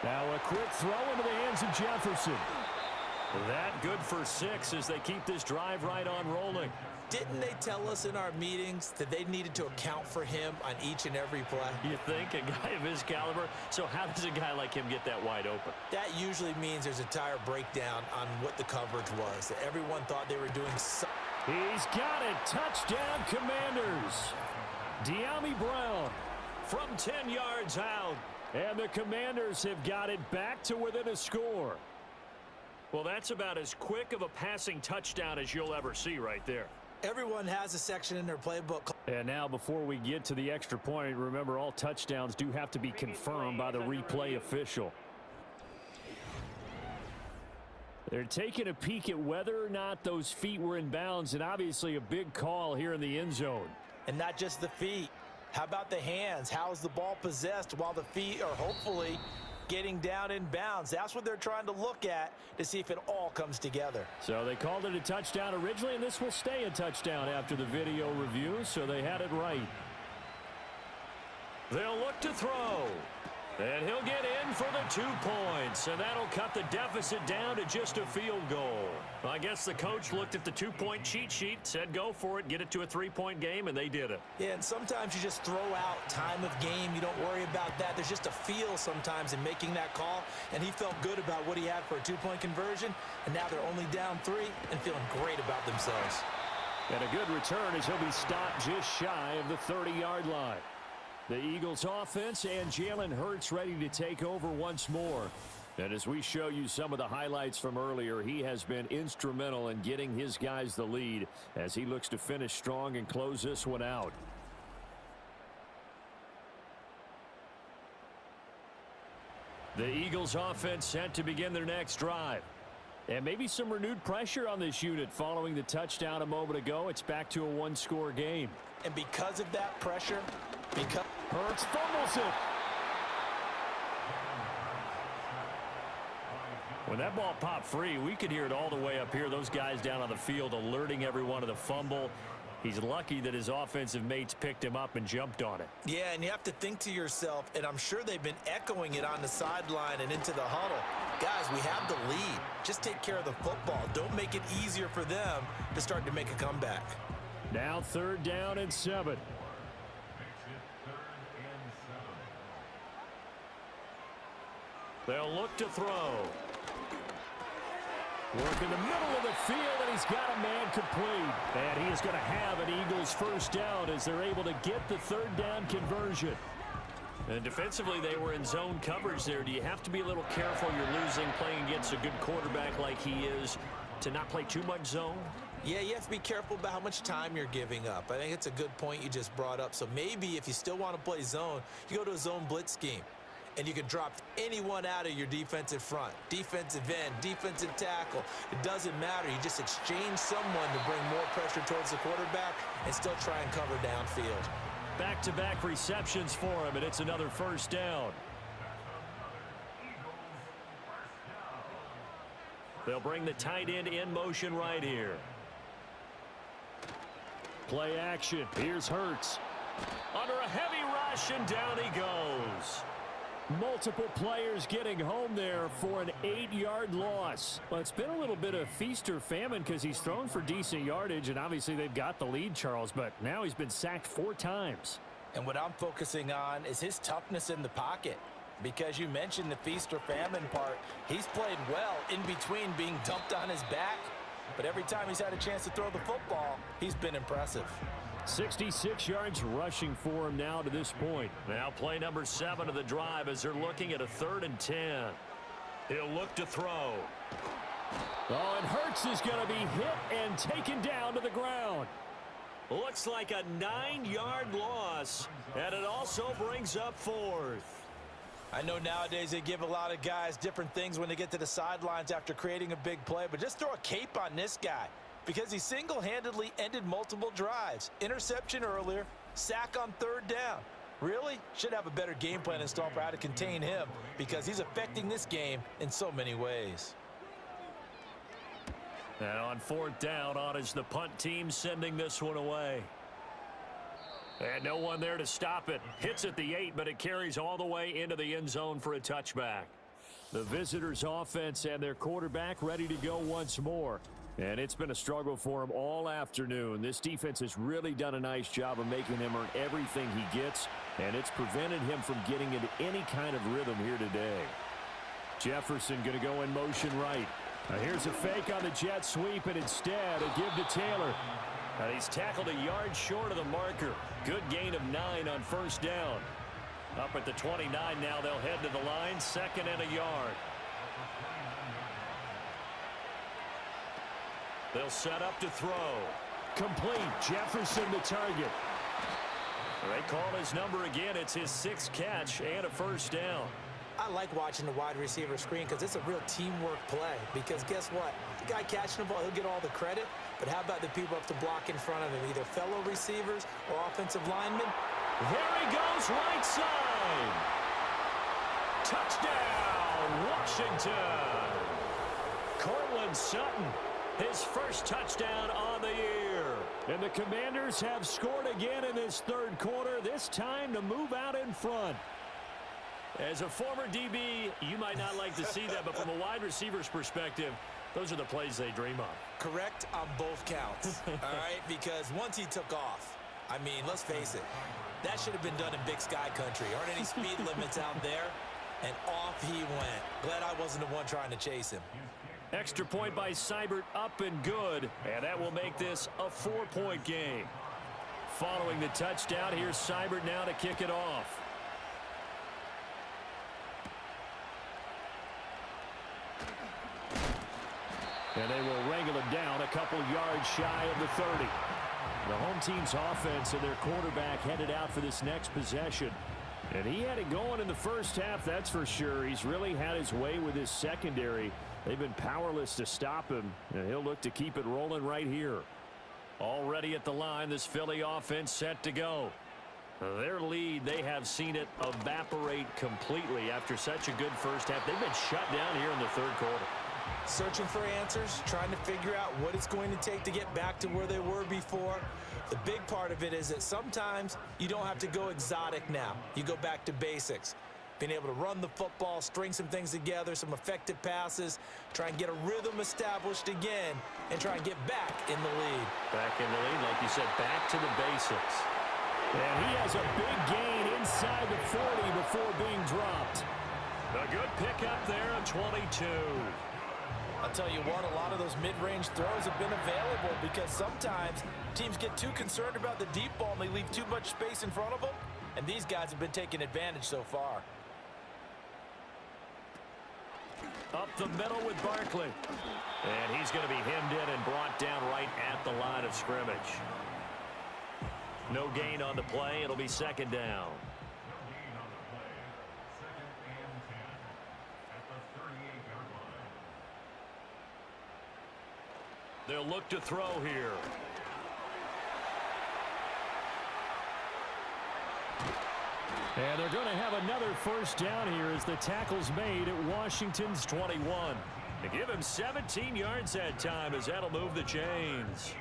Now a quick throw into the hands of Jefferson. That good for 6 as they keep this drive right on rolling. Didn't they tell us in our meetings that they needed to account for him on each and every play? You think? A guy of his caliber? So how does a guy like him get that wide open? That usually means there's a tire breakdown on what the coverage was. That everyone thought they were doing something. He's got it. Touchdown, Commanders. De'Ami Brown from 10 yards out. And the Commanders have got it back to within a score. Well, that's about as quick of a passing touchdown as you'll ever see right there. Everyone has a section in their playbook. And now before we get to the extra point, remember all touchdowns do have to be confirmed by the replay official. They're taking a peek at whether or not those feet were in bounds, and obviously a big call here in the end zone. And not just the feet. How about the hands? How is the ball possessed while the feet are hopefully getting down in bounds? That's what they're trying to look at to see if it all comes together. So they called it a touchdown originally, and this will stay a touchdown after the video review, so they had it right. They'll look to throw. And he'll get in for the 2 points, and that'll cut the deficit down to just a field goal. Well, I guess the coach looked at the 2-point cheat sheet, said go for it, get it to a 3-point game, and they did it. Yeah, and sometimes you just throw out time of game. You don't worry about that. There's just a feel sometimes in making that call, and he felt good about what he had for a 2-point conversion, and now they're only down 3 and feeling great about themselves. And a good return as he'll be stopped just shy of the 30-yard line. The Eagles offense and Jalen Hurts ready to take over once more. And as we show you some of the highlights from earlier, he has been instrumental in getting his guys the lead as he looks to finish strong and close this one out. The Eagles offense set to begin their next drive. And maybe some renewed pressure on this unit following the touchdown a moment ago. It's back to a 1-score game. And because of that pressure, because Hurts fumbles it. When that ball popped free, we could hear it all the way up here. Those guys down on the field alerting everyone of the fumble. He's lucky that his offensive mates picked him up and jumped on it. Yeah, and you have to think to yourself, and I'm sure they've been echoing it on the sideline and into the huddle. Guys, we have the lead. Just take care of the football. Don't make it easier for them to start to make a comeback. Now 3rd down and 7. They'll look to throw. Work in the middle of the field, and he's got a man complete. And he is going to have an Eagles first down as they're able to get the 3rd down conversion. And defensively, they were in zone coverage there. Do you have to be a little careful you're losing playing against a good quarterback like he is to not play too much zone? Yeah, you have to be careful about how much time you're giving up. I think it's a good point you just brought up. So maybe if you still want to play zone, you go to a zone blitz scheme. And you can drop anyone out of your defensive front. Defensive end, defensive tackle. It doesn't matter. You just exchange someone to bring more pressure towards the quarterback and still try and cover downfield. Back-to-back receptions for him, and it's another first down. They'll bring the tight end in motion right here. Play action. Here's Hurts. Under a heavy rush, and down he goes. Multiple players getting home there for an 8-yard loss. Well, it's been a little bit of feast or famine because he's thrown for decent yardage, and obviously they've got the lead, Charles, but now he's been sacked 4 times. And what I'm focusing on is his toughness in the pocket. Because you mentioned the feast or famine part, he's played well in between being dumped on his back. But every time he's had a chance to throw the football, he's been impressive. 66 yards rushing for him now to this point. Now play number 7 of the drive as they're looking at a 3rd and 10. He'll look to throw. Oh, and Hurts is going to be hit and taken down to the ground. Looks like a 9-yard loss, and it also brings up 4th. I know nowadays they give a lot of guys different things when they get to the sidelines after creating a big play, but just throw a cape on this guy because he single-handedly ended multiple drives. Interception earlier, sack on 3rd down. Really? Should have a better game plan installed for how to contain him because he's affecting this game in so many ways. Now on 4th down, on is the punt team sending this one away. And no one there to stop it. Hits at the 8, but it carries all the way into the end zone for a touchback. The visitors' offense and their quarterback ready to go once more. And it's been a struggle for him all afternoon. This defense has really done a nice job of making him earn everything he gets, and it's prevented him from getting into any kind of rhythm here today. Jefferson going to go in motion right. Now here's a fake on the jet sweep, and instead a give to Taylor. And he's tackled a yard short of the marker. Good gain of 9 on 1st down. Up at the 29 now, they'll head to the line, 2nd and a yard. They'll set up to throw. Complete. Jefferson the target. They call his number again. It's his 6th catch and a 1st down. I like watching the wide receiver screen because it's a real teamwork play. Because guess what? The guy catching the ball, he'll get all the credit. But how about the people up to block in front of him, either fellow receivers or offensive linemen? There he goes, right side. Touchdown, Washington. Cortland Sutton, his first touchdown on the year. And the Commanders have scored again in this 3rd quarter, this time to move out in front. As a former DB, you might not like to see that, but from a wide receiver's perspective, those are the plays they dream of. Correct on both counts, all right? Because once he took off, I mean, let's face it, that should have been done in Big Sky country. Aren't any speed limits out there? And off he went. Glad I wasn't the one trying to chase him. Extra point by Seibert, up and good, and that will make this a 4-point game. Following the touchdown, here's Seibert now to kick it off. And they will wrangle him down a couple yards shy of the 30. The home team's offense and their quarterback headed out for this next possession. And he had it going in the first half, that's for sure. He's really had his way with his secondary. They've been powerless to stop him, and he'll look to keep it rolling right here. Already at the line, this Philly offense set to go. Their lead, they have seen it evaporate completely after such a good first half. They've been shut down here in the 3rd quarter. Searching for answers, trying to figure out what it's going to take to get back to where they were before. The big part of it is that sometimes you don't have to go exotic now. You go back to basics. Being able to run the football, string some things together, some effective passes, try and get a rhythm established again, and try and get back in the lead. Back in the lead, like you said, back to the basics. And he has a big gain inside the 40 before being dropped. A good pickup there at 22. I'll tell you what, a lot of those mid-range throws have been available because sometimes teams get too concerned about the deep ball and they leave too much space in front of them. and these guys have been taking advantage so far. Up the middle with Barkley. And he's going to be hemmed in and brought down right at the line of scrimmage. No gain on the play. It'll be second down. They'll look to throw here. And they're going to have another first down here as the tackle's made at Washington's 21. They give him 17 yards that time as that'll move the chains.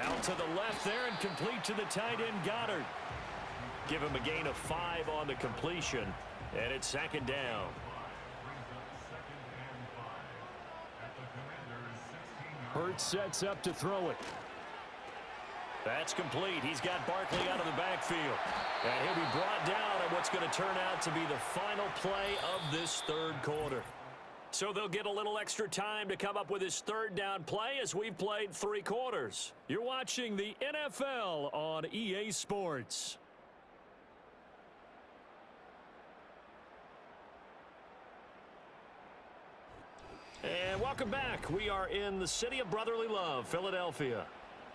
Out to the left there and complete to the tight end Goddard. Give him a gain of 5 on the completion, and it's second down. Hurts sets up to throw it. That's complete. He's got Barkley out of the backfield. And he'll be brought down on what's going to turn out to be the final play of this third quarter. So they'll get a little extra time to come up with his third down play as we've played 3 quarters. You're watching the NFL on EA Sports. And welcome back. We are in the city of brotherly love, Philadelphia.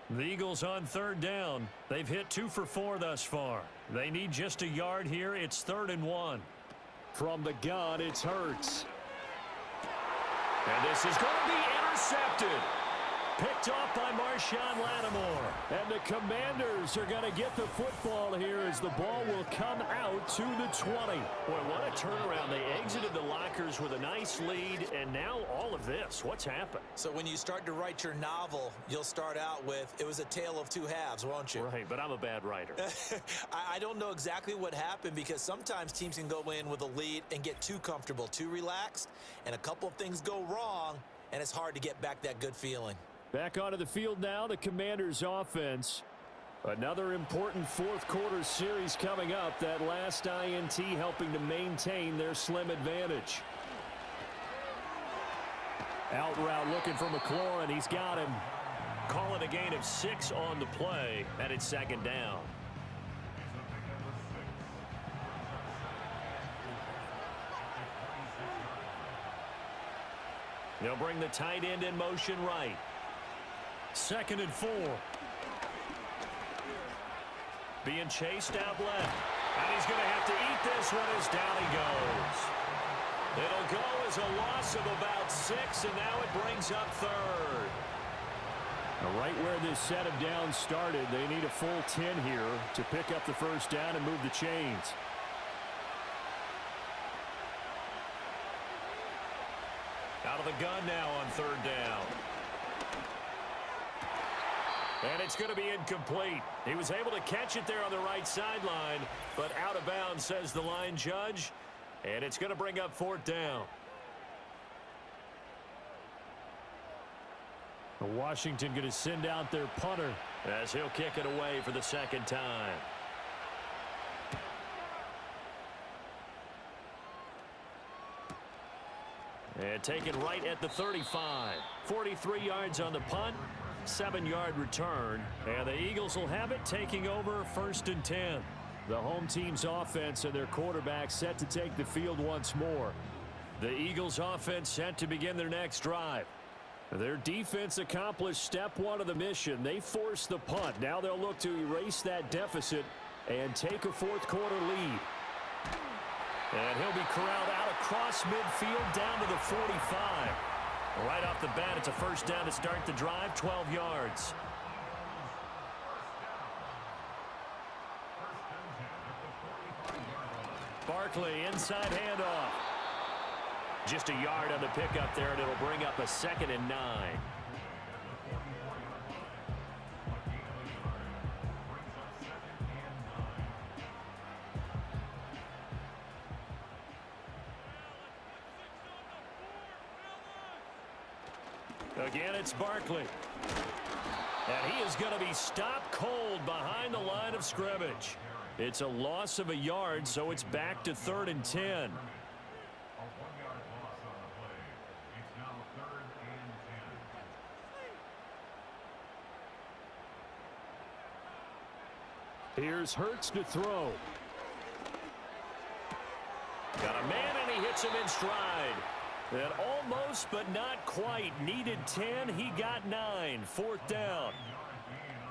The Eagles on third down. They've hit 2 for 4 thus far. They need just a yard here. It's 3rd and 1. From the gun, it's Hurts. And this is going to be intercepted. Picked off by Marshawn Lattimore. And the Commanders are going to get the football here as the ball will come out to the 20. Boy, what a turnaround. They exited the lockers with a nice lead, and now all of this. What's happened? So when you start to write your novel, you'll start out with, it was a tale of 2 halves, won't you? Right, but I'm a bad writer. I don't know exactly what happened because sometimes teams can go in with a lead and get too comfortable, too relaxed, and a couple of things go wrong, and it's hard to get back that good feeling. Back onto the field now, the Commanders' offense. Another important fourth quarter series coming up. That last INT helping to maintain their slim advantage. Out route looking for McLaurin. He's got him. Call it a gain of 6 on the play, and it's second down. They'll bring the tight end in motion right. 2nd and 4. Being chased out left. And he's going to have to eat this one as down he goes. It'll go as a loss of about 6, and now it brings up 3rd. Now right where this set of downs started, they need a full 10 here to pick up the first down and move the chains. Out of the gun now on 3rd down. And it's going to be incomplete. He was able to catch it there on the right sideline, but out of bounds, says the line judge. And it's going to bring up 4th down. Washington going to send out their punter as he'll kick it away for the 2nd time. And taken right at the 35. 43 yards on the punt. 7-yard return, and the Eagles will have it, taking over 1st and 10. The home team's offense and their quarterback set to take the field once more. The Eagles offense set to begin their next drive. Their defense accomplished step 1 of the mission. They forced the punt. Now they'll look to erase that deficit and take a fourth quarter lead. And he'll be corralled out across midfield down to the 45. Right off the bat, it's a first down to start the drive, 12 yards. Barkley, inside handoff. Just a yard on the pickup there, and it'll bring up a 2nd and 9. Again, it's Barkley. And he is going to be stopped cold behind the line of scrimmage. It's a loss of a yard, so it's back to 3rd and 10. Here's Hurts to throw. Got a man, and he hits him in stride. And almost, but not quite. Needed 10. He got 9. 4th down.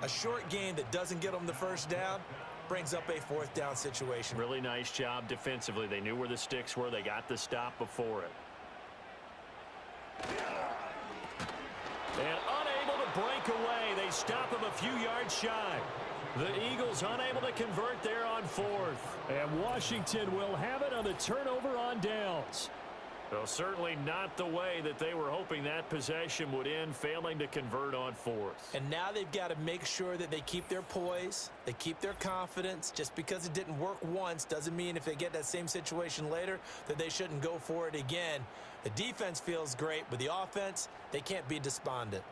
A short gain that doesn't get them the first down brings up a 4th down situation. Really nice job defensively. They knew where the sticks were. They got the stop before it. And unable to break away. They stop him a few yards shy. The Eagles unable to convert there on 4th. And Washington will have it on the turnover on downs. Well, certainly not the way that they were hoping that possession would end, failing to convert on 4th. And now they've got to make sure that they keep their poise, they keep their confidence. Just because it didn't work once doesn't mean if they get that same situation later that they shouldn't go for it again. The defense feels great, but the offense, they can't be despondent.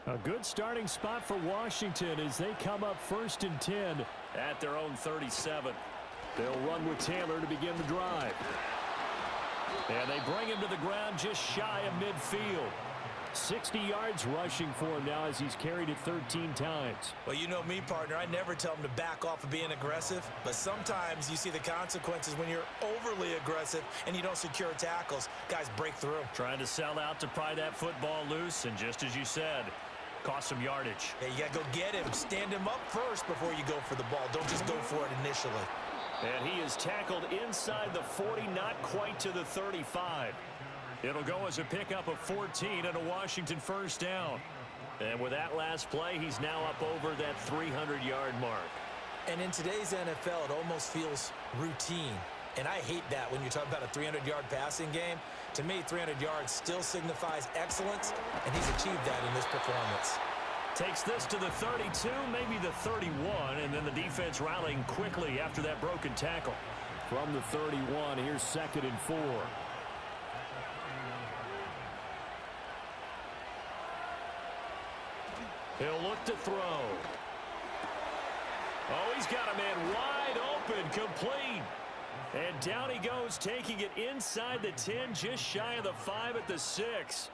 A good starting spot for Washington as they come up 1st and 10 at their own 37. They'll run with Taylor to begin the drive. And they bring him to the ground just shy of midfield. 60 yards rushing for him now as he's carried it 13 times. Well, you know me, partner. I never tell him to back off of being aggressive. But sometimes you see the consequences when you're overly aggressive and you don't secure tackles. Guys break through. Trying to sell out to pry that football loose. And just as you said, cost some yardage. Yeah, you got to go get him. Stand him up first before you go for the ball. Don't just go for it initially. And he is tackled inside the 40, not quite to the 35. It'll go as a pickup of 14 and a Washington 1st down. And with that last play, he's now up over that 300-yard mark. And in today's NFL, it almost feels routine. And I hate that when you talk about a 300-yard passing game. To me, 300 yards still signifies excellence, and he's achieved that in this performance. Takes this to the 32, maybe the 31, and then the defense rallying quickly after that broken tackle. From the 31, here's 2nd and 4. He'll look to throw. Oh, he's got a man wide open, complete. And down he goes, taking it inside the 10, just shy of the 5 at the 6.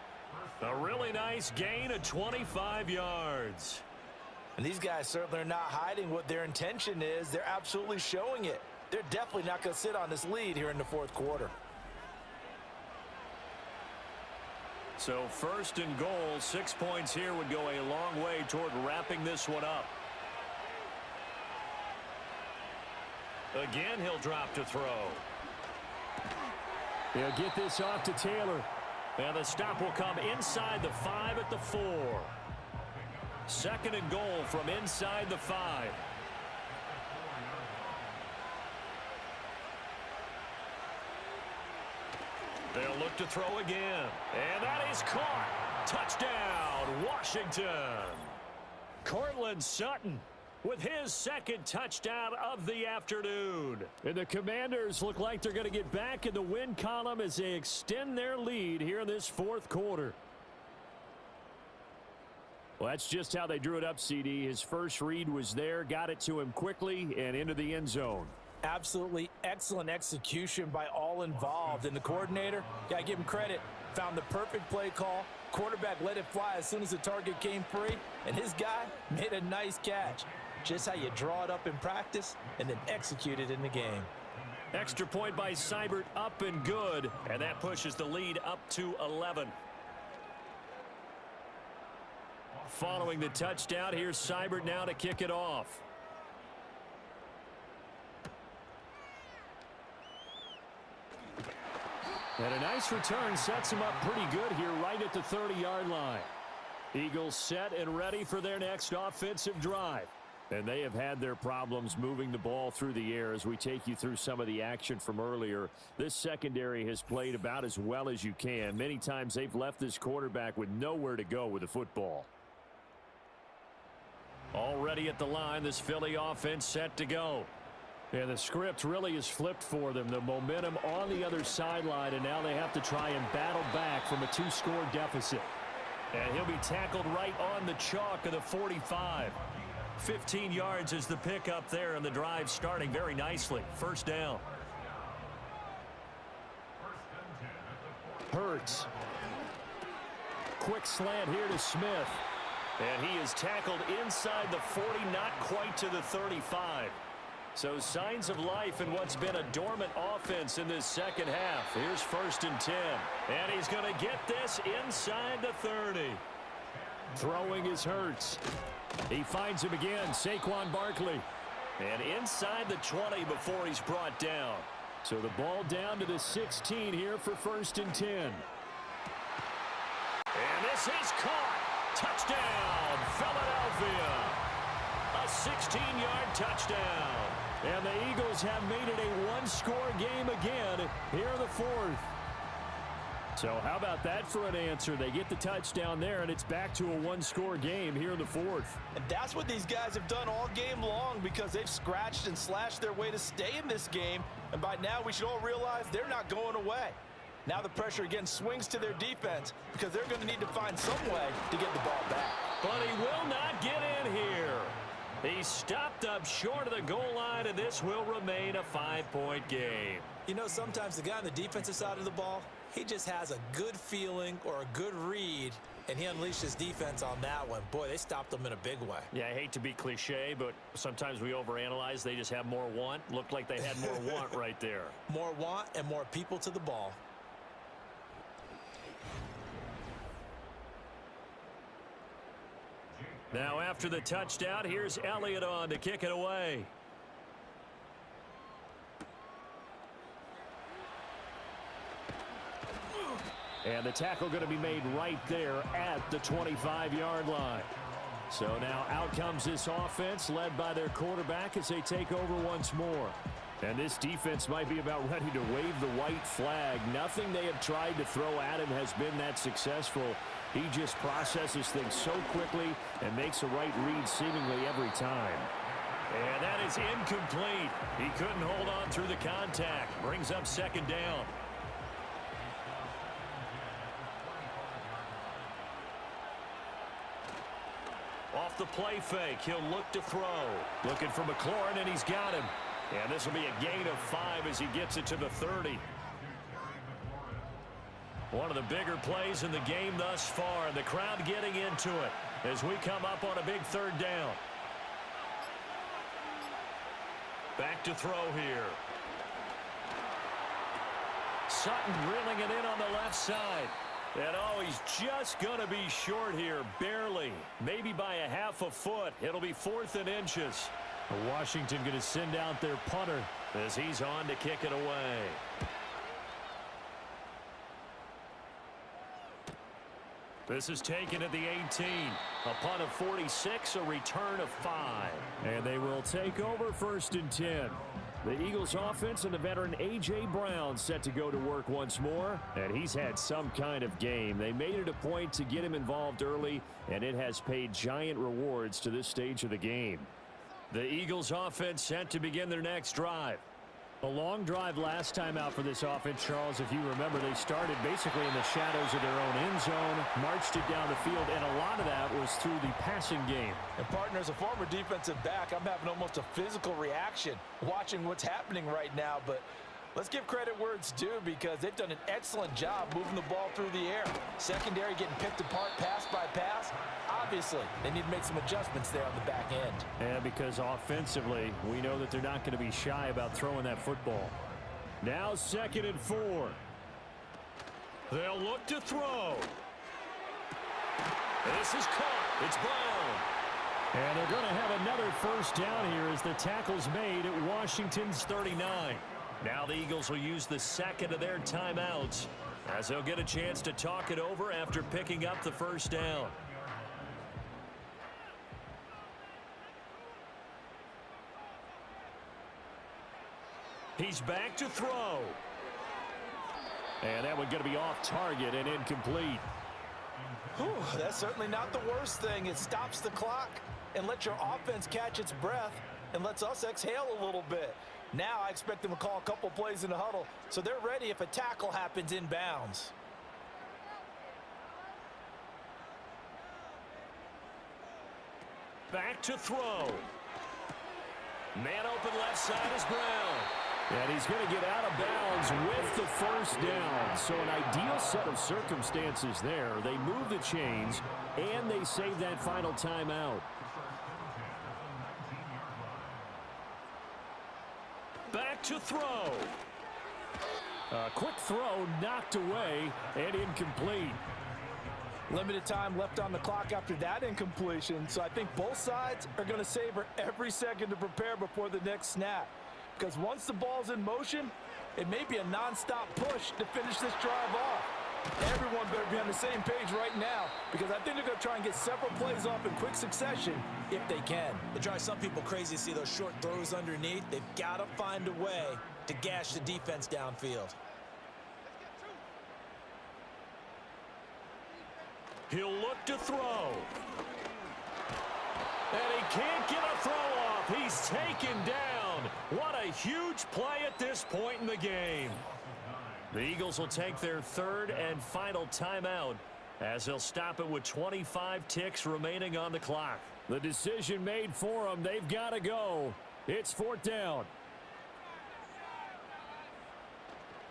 A really nice gain of 25 yards. And these guys certainly are not hiding what their intention is. They're absolutely showing it. They're definitely not going to sit on this lead here in the 4th quarter. So 1st and goal, 6 points here would go a long way toward wrapping this one up. Again, he'll drop to throw. He'll get this off to Taylor. And the stop will come inside the 5 at the 4. 2nd and goal from inside the 5. They'll look to throw again. And that is caught. Touchdown, Washington. Cortland Sutton with his 2nd touchdown of the afternoon. And the Commanders look like they're going to get back in the win column as they extend their lead here in this 4th quarter. Well, that's just how they drew it up, CD. His first read was there, got it to him quickly and into the end zone. Absolutely excellent execution by all involved. And the coordinator, got to give him credit, found the perfect play call. Quarterback let it fly as soon as the target came free. And his guy made a nice catch. Just how you draw it up in practice and then execute it in the game. Extra point by Seibert, up and good. And that pushes the lead up to 11. Following the touchdown, here's Seibert now to kick it off. And a nice return sets him up pretty good here right at the 30-yard line. Eagles set and ready for their next offensive drive. And they have had their problems moving the ball through the air as we take you through some of the action from earlier. This secondary has played about as well as you can. Many times they've left this quarterback with nowhere to go with the football. Already at the line, this Philly offense set to go. And the script really is flipped for them. The momentum on the other sideline, and now they have to try and battle back from a 2-score deficit. And he'll be tackled right on the chalk of the 45. 15 yards is the pickup there, and the drive starting very nicely. 1st down. Hurts. Quick slant here to Smith. And he is tackled inside the 40, not quite to the 35. So signs of life in what's been a dormant offense in this second half. Here's 1st and 10. And he's going to get this inside the 30. Throwing is Hurts. He finds him again, Saquon Barkley. And inside the 20 before he's brought down. So the ball down to the 16 here for 1st and 10. And this is caught. Touchdown, Philadelphia. A 16-yard touchdown. And the Eagles have made it a one-score game again here in the 4th. So how about that for an answer? They get the touchdown there, and it's back to a one-score game here in the 4th. And that's what these guys have done all game long because they've scratched and slashed their way to stay in this game. And by now, we should all realize they're not going away. Now the pressure again swings to their defense because they're going to need to find some way to get the ball back. But he will not get in here. He stopped up short of the goal line, and this will remain a 5-point game. You know, sometimes the guy on the defensive side of the ball, he just has a good feeling or a good read, and he unleashed his defense on that one. Boy, they stopped them in a big way. Yeah, I hate to be cliche, but sometimes we overanalyze. They just have more want. Looked like they had more want right there. More want and more people to the ball. Now after the touchdown, here's Elliott on to kick it away. And the tackle going to be made right there at the 25-yard line. So now out comes this offense led by their quarterback as they take over once more. And this defense might be about ready to wave the white flag. Nothing they have tried to throw at him has been that successful. He just processes things so quickly and makes a right read seemingly every time. And that is incomplete. He couldn't hold on through the contact. Brings up 2nd down. Off the play fake, he'll look to throw. Looking for McLaurin, and he's got him. And this will be a gain of 5 as he gets it to the 30. One of the bigger plays in the game thus far, and the crowd getting into it as we come up on a big 3rd down. Back to throw here. Sutton reeling it in on the left side. And oh, he's just going to be short here, barely. Maybe by a half a foot. It'll be 4th and inches. Washington going to send out their punter as he's on to kick it away. This is taken at the 18. A punt of 46, a return of 5. And they will take over 1st and 10. The Eagles offense and the veteran A.J. Brown set to go to work once more. And he's had some kind of game. They made it a point to get him involved early, and it has paid giant rewards to this stage of the game. The Eagles offense set to begin their next drive. A long drive last time out for this offense, Charles. If you remember, they started basically in the shadows of their own end zone, marched it down the field, and a lot of that was through the passing game. And partner, as a former defensive back, I'm having almost a physical reaction watching what's happening right now. But let's give credit where it's due because they've done an excellent job moving the ball through the air. Secondary getting picked apart pass by pass. Obviously, they need to make some adjustments there on the back end. And because offensively, we know that they're not going to be shy about throwing that football. Now 2nd and 4. They'll look to throw. This is caught. It's Brown. And they're going to have another 1st down here as the tackle's made at Washington's 39. Now the Eagles will use the 2nd of their timeouts as they'll get a chance to talk it over after picking up the 1st down. He's back to throw. And that one going to be off target and incomplete. Whew, that's certainly not the worst thing. It stops the clock and lets your offense catch its breath and lets us exhale a little bit. Now I expect them to call a couple plays in the huddle so they're ready if a tackle happens inbounds. Back to throw. Man open left side is Brown. And he's going to get out of bounds Eagles with the first down. So an ideal set of circumstances there. They move the chains, and they save that final timeout. Back to throw. A quick throw knocked away and incomplete. Limited time left on the clock after that incompletion, so I think both sides are going to savor every second to prepare before the next snap. Because once the ball's in motion, it may be a non-stop push to finish this drive off. Everyone better be on the same page right now, because I think they're going to try and get several plays off in quick succession if they can. It drives some people crazy to see those short throws underneath. They've got to find a way to gash the defense downfield. He'll look to throw. And he can't get a throw off. He's taken down. What a huge play at this point in the game. The Eagles will take their third and final timeout as they'll stop it with 25 ticks remaining on the clock. The decision made for them. They've got to go. It's fourth down.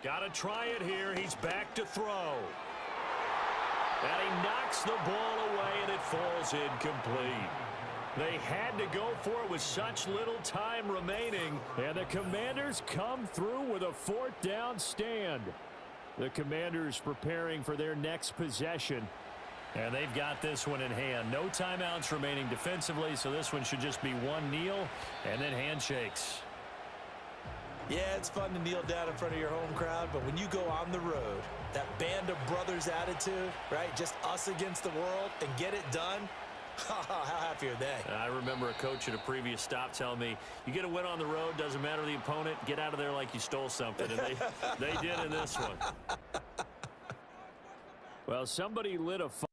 Got to try it here. He's back to throw. And he knocks the ball away, and it falls incomplete. They had to go for it with such little time remaining, and the Commanders come through with a fourth down stand. The Commanders preparing for their next possession, and they've got this one in hand. No timeouts remaining defensively, so this one should just be one kneel and then handshakes. Yeah, it's fun to kneel down in front of your home crowd, but when you go on the road, that band of brothers attitude, right? Just us against the world and get it done. How happy are they? I remember a coach at a previous stop telling me, you get a win on the road, doesn't matter the opponent, get out of there like you stole something. And they did in this one. Well, somebody lit a fire.